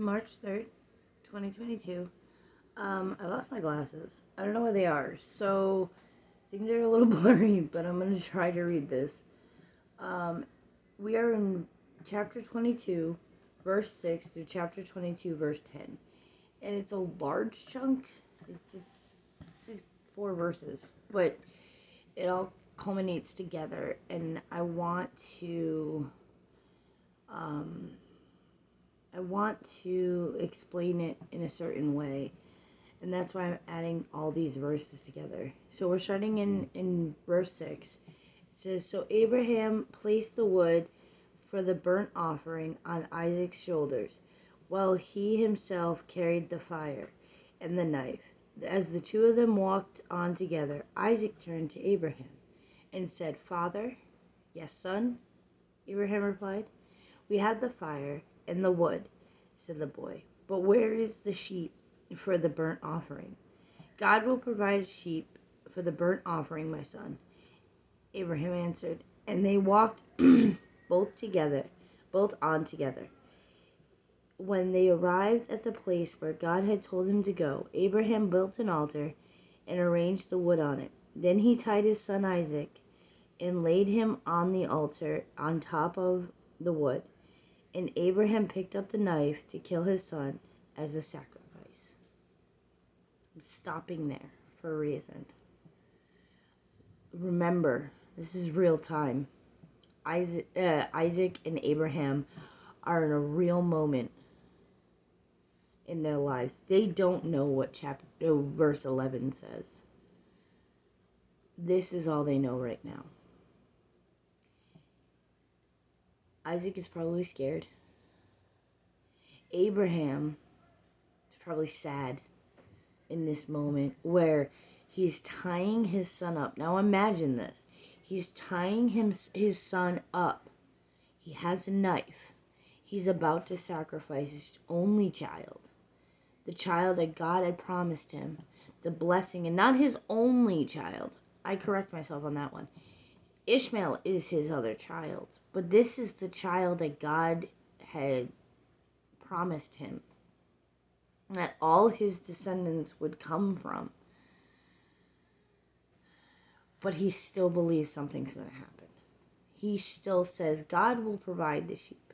March 3rd, 2022. I lost my glasses. I don't know where they are, so I think they're a little blurry, but I'm going to try to read this. We are in chapter 22, verse 6 through chapter 22, verse 10. And it's a large chunk. It's 4 verses, but it all culminates together, and I want to explain it in a certain way, and that's why I'm adding all these verses together. So we're starting in verse 6. It says, "So Abraham placed the wood for the burnt offering on Isaac's shoulders, while he himself carried the fire and the knife. As the two of them walked on together, Isaac turned to Abraham and said, 'Father?' 'Yes, son,' Abraham replied. 'We have the fire and the wood,' said the boy, 'but where is the sheep for the burnt offering?' 'God will provide a sheep for the burnt offering, my son,' Abraham answered, and they walked both on together. When they arrived at the place where God had told him to go, Abraham built an altar and arranged the wood on it. Then he tied his son Isaac and laid him on the altar on top of the wood. And Abraham picked up the knife to kill his son as a sacrifice." I'm stopping there for a reason. Remember, this is real time. Isaac and Abraham are in a real moment in their lives. They don't know what verse 11 says. This is all they know right now. Isaac is probably scared. Abraham is probably sad in this moment where he's tying his son up. Now imagine this. He's tying his son up. He has a knife. He's about to sacrifice his only child. The child that God had promised him. The blessing, and not his only child. I correct myself on that one. Ishmael is his other child. But this is the child that God had promised him, that all his descendants would come from. But he still believes something's going to happen. He still says God will provide the sheep.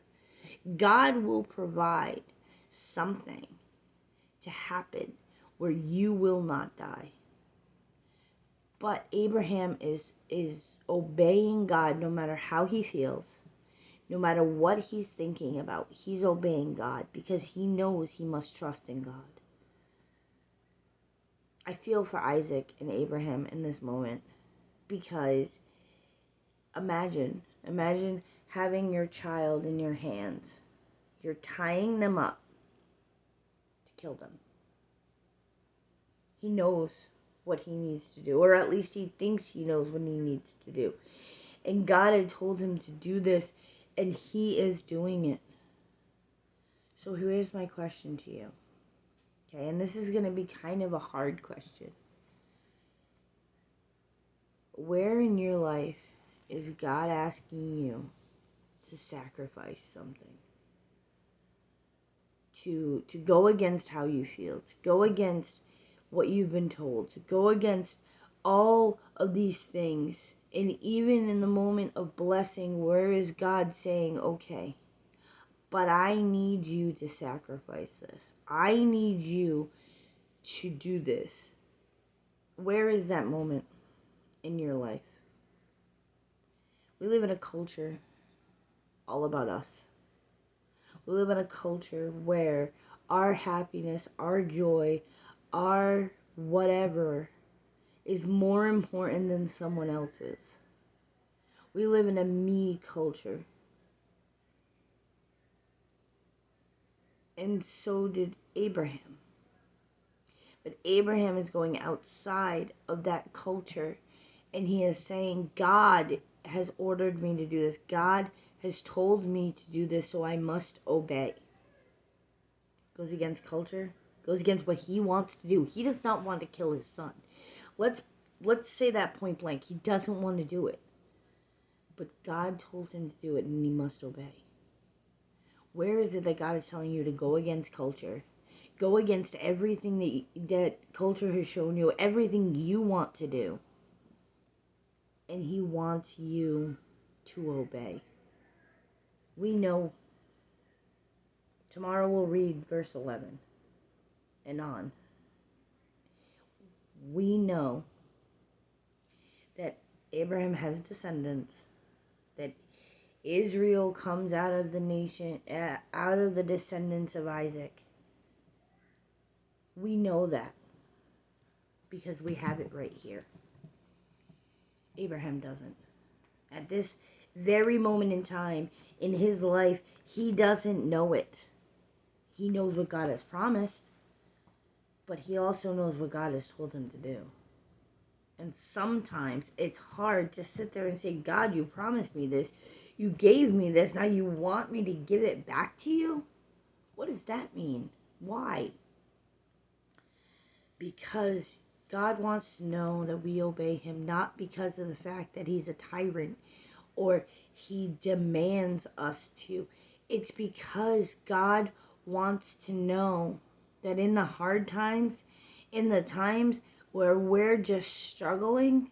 God will provide something to happen where you will not die. But Abraham is obeying God no matter how he feels, no matter what he's thinking about. He's obeying God because he knows he must trust in God. I feel for Isaac and Abraham in this moment because imagine having your child in your hands. You're tying them up to kill them. He knows what he needs to do, or at least he thinks he knows what he needs to do. And God had told him to do this, and he is doing it. So here's my question to you. Okay, and this is going to be kind of a hard question. Where in your life is God asking you to sacrifice something? To go against how you feel, to go against what you've been told, to go against all of these things. And even in the moment of blessing, where is God saying, okay, but I need you to sacrifice this. I need you to do this. Where is that moment in your life? We live in a culture all about us. We live in a culture where our happiness, our joy, our whatever is more important than someone else's. We live in a me culture. And so did Abraham. But Abraham is going outside of that culture, and he is saying, God has ordered me to do this. God has told me to do this, so I must obey. Goes against culture. Goes against what he wants to do. He does not want to kill his son. Let's say that point blank. He doesn't want to do it. But God told him to do it, and he must obey. Where is it that God is telling you to go against culture? Go against everything that culture has shown you, everything you want to do. And He wants you to obey. We know. Tomorrow we'll read verse 11 and on. We know that Abraham has descendants, that Israel comes out of the nation, out of the descendants of Isaac. We know that because we have it right here. Abraham doesn't. At this very moment in time in his life, he doesn't know it. He knows what God has promised, but he also knows what God has told him to do. And sometimes it's hard to sit there and say, God, you promised me this. You gave me this. Now you want me to give it back to you? What does that mean? Why? Because God wants to know that we obey Him, not because of the fact that He's a tyrant or He demands us to. It's because God wants to know that in the hard times, in the times where we're just struggling,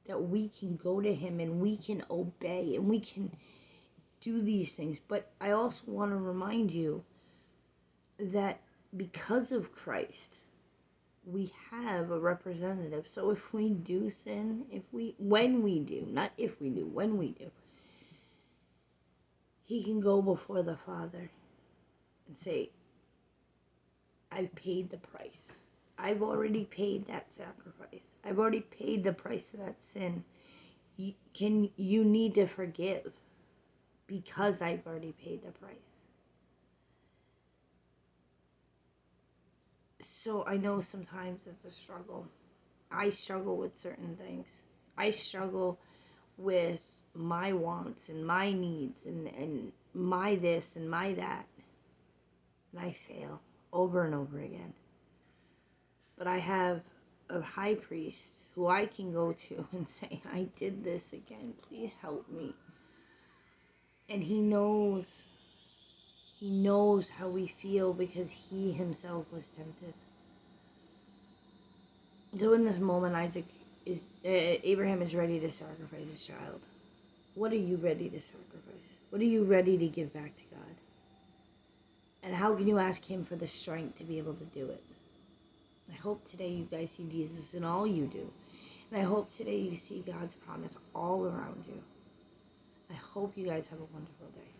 that we can go to Him and we can obey and we can do these things. But I also want to remind you that because of Christ, we have a representative. So if we do sin, when we do, He can go before the Father and say, I've paid the price. I've already paid that sacrifice. I've already paid the price of that sin. You need to forgive because I've already paid the price. So I know sometimes it's a struggle. I struggle with certain things. I struggle with my wants and my needs and my this and my that. And I fail over and over again. But I have a high priest who I can go to and say, I did this again. Please help me. And He knows how we feel because He Himself was tempted. So in this moment, Abraham is ready to sacrifice his child. What are you ready to sacrifice? What are you ready to give back to God? And how can you ask Him for the strength to be able to do it? I hope today you guys see Jesus in all you do. And I hope today you see God's promise all around you. I hope you guys have a wonderful day.